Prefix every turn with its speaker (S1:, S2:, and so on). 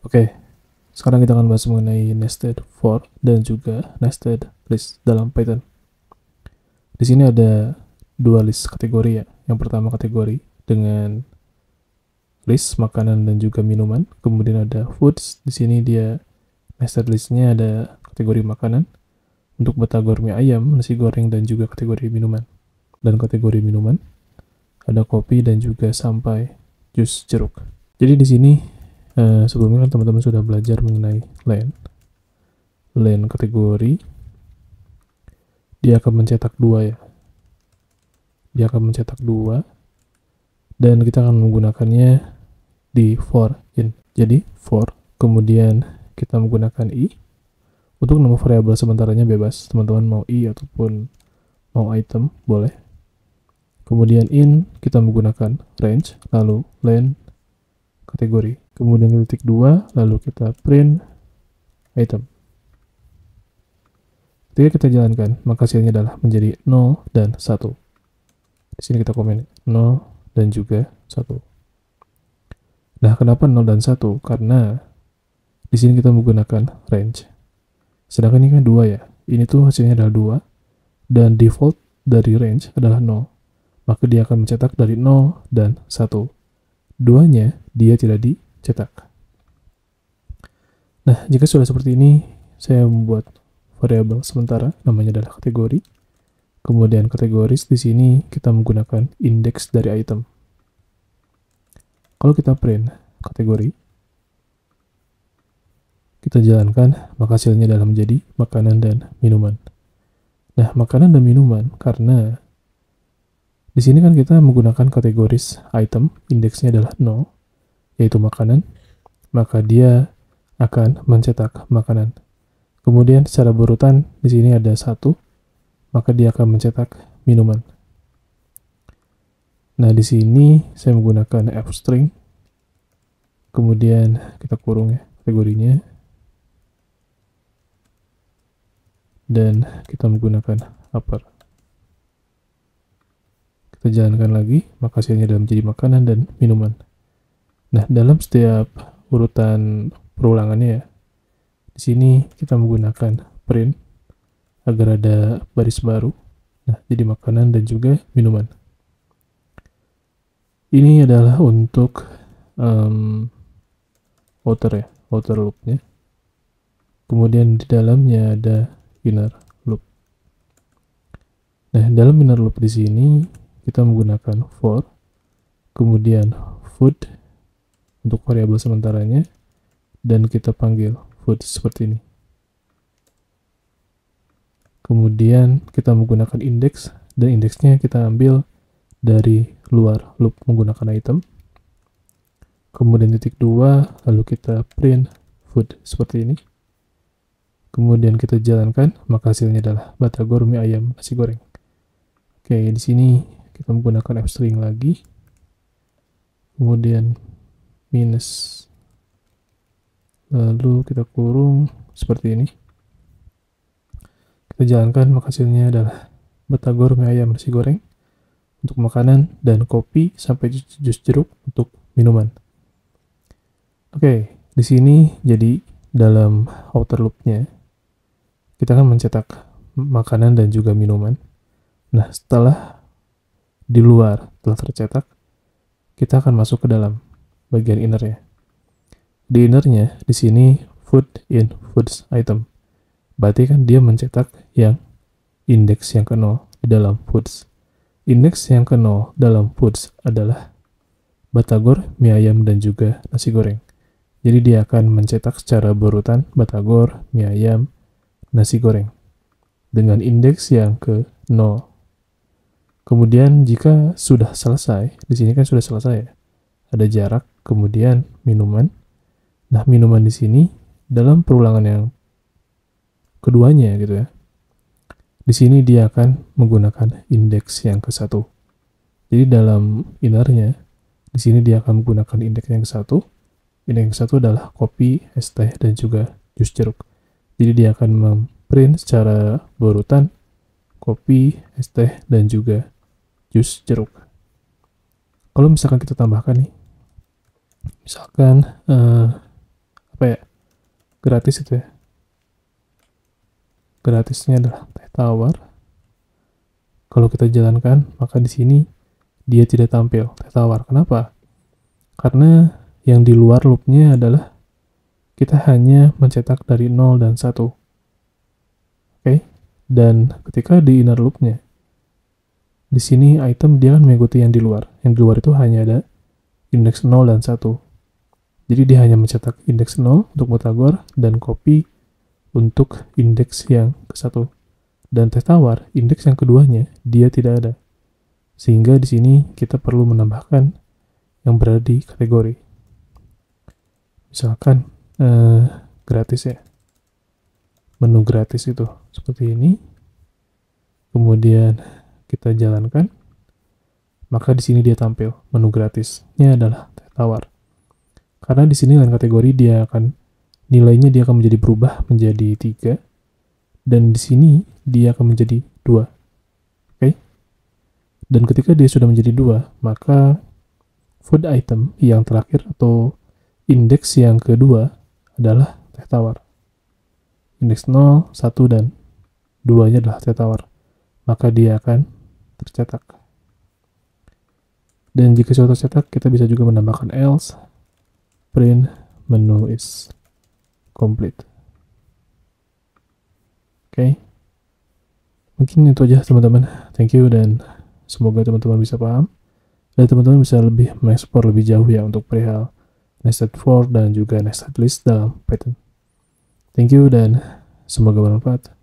S1: Oke, sekarang kita akan bahas mengenai nested for dan juga nested list dalam Python. Di sini ada dua list kategori ya. Yang pertama kategori dengan list makanan dan juga minuman. Kemudian ada foods. Di sini dia nested listnya ada kategori makanan untuk batagor mie ayam, nasi goreng dan juga kategori minuman. Dan kategori minuman ada kopi dan juga sampai jus jeruk. Jadi di sini sebelumnya kan teman-teman sudah belajar mengenai len kategori dia akan mencetak dua ya. Dia akan mencetak dua dan kita akan menggunakannya di for in. Jadi for kemudian kita menggunakan i. Untuk nama variabel sementaranya bebas, teman-teman mau i ataupun mau item boleh. Kemudian in kita menggunakan range, lalu len kategori. Kemudian titik 2, lalu kita print item. Ketika kita jalankan, maka hasilnya adalah menjadi 0 dan 1. Di sini kita komen 0 dan juga 1. Nah, kenapa 0 dan 1? Karena di sini kita menggunakan range. Sedangkan ini kan 2 ya. Ini tuh hasilnya adalah 2 dan default dari range adalah 0. Maka dia akan mencetak dari 0 dan 1. Duanya dia tidak dicetak. Nah, jika sudah seperti ini, saya membuat variabel sementara namanya adalah kategori. Kemudian kategoris di sini kita menggunakan indeks dari item. Kalau kita print kategori, kita jalankan, maka hasilnya adalah menjadi makanan dan minuman. Nah, makanan dan minuman karena di sini kan kita menggunakan kategoris item, indeksnya adalah 0, yaitu makanan, maka dia akan mencetak makanan. Kemudian secara berurutan di sini ada 1, maka dia akan mencetak minuman. Nah, di sini saya menggunakan f-string, kemudian kita kurung ya kategorinya, dan kita menggunakan upper. Kita jalankan lagi, maka hasilnya adalah menjadi makanan dan minuman. Nah, dalam setiap urutan perulangannya ya, di sini kita menggunakan print agar ada baris baru. Nah, jadi makanan dan juga minuman. Ini adalah untuk outer loopnya. Kemudian di dalamnya ada inner loop. Nah, dalam inner loop di sini kita menggunakan for, kemudian food untuk variabel sementaranya, dan kita panggil food seperti ini. Kemudian kita menggunakan indeks, dan indeksnya kita ambil dari luar loop menggunakan item. Kemudian titik 2, lalu kita print food seperti ini. Kemudian kita jalankan, maka hasilnya adalah batagor mie ayam nasi goreng. Oke, di sini kita menggunakan f-string lagi. Kemudian minus. Lalu kita kurung seperti ini. Kita jalankan, maka hasilnya adalah batagor mie ayam nasi goreng untuk makanan dan kopi sampai jus jeruk untuk minuman. Oke, di sini jadi dalam outer loop-nya kita akan mencetak makanan dan juga minuman. Nah, setelah di luar telah tercetak, kita akan masuk ke dalam bagian inner-nya. Di inner-nya di sini food in foods item. Berarti kan dia mencetak yang indeks yang ke-0 di dalam foods. Indeks yang ke-0 dalam foods adalah batagor, mie ayam, dan juga nasi goreng. Jadi dia akan mencetak secara berurutan batagor, mie ayam, nasi goreng dengan indeks yang ke-0. Kemudian jika sudah selesai, di sini kan sudah selesai ya. Ada jarak, kemudian minuman. Nah, minuman di sini dalam perulangan yang keduanya gitu ya. Di sini dia akan menggunakan indeks yang ke-1. Jadi dalam innernya, di sini dia akan menggunakan indeks yang ke-1. Indeks yang ke-1 adalah kopi, es teh, dan juga jus jeruk. Jadi dia akan memprint secara berurutan kopi, es teh, dan juga jus jeruk. Kalau misalkan kita tambahkan nih, misalkan gratis itu ya. Gratisnya adalah teh tawar. Kalau kita jalankan, maka di sini dia tidak tampil teh tawar. Kenapa? Karena yang di luar loopnya adalah kita hanya mencetak dari 0 dan 1. Oke? Dan ketika di inner loopnya, di sini item dia kan mengikuti yang di luar. Yang di luar itu hanya ada indeks 0 dan 1. Jadi dia hanya mencetak indeks 0 untuk Pythagore dan copy untuk indeks yang ke-1. Dan teh tawar, indeks yang keduanya, dia tidak ada. Sehingga di sini kita perlu menambahkan yang berada di kategori. Misalkan gratis ya. Menu gratis itu seperti ini. Kemudian kita jalankan. Maka di sini dia tampil. Menu gratisnya adalah teh tawar. Karena di sini lain kategori dia akan nilainya dia akan menjadi berubah menjadi 3 dan di sini dia akan menjadi 2. Oke? Dan ketika dia sudah menjadi 2, maka food item yang terakhir atau indeks yang kedua adalah teh tawar. Indeks 0, 1 dan 2-nya adalah teh tawar. Maka dia akan tercetak. Dan jika sudah tercetak, kita bisa juga menambahkan else print menu is complete. Oke. Mungkin itu aja teman-teman. Thank you dan semoga teman-teman bisa paham. Dan teman-teman bisa lebih mengeksplor lebih jauh ya untuk perihal nested for dan juga nested list dalam Python. Thank you dan semoga bermanfaat.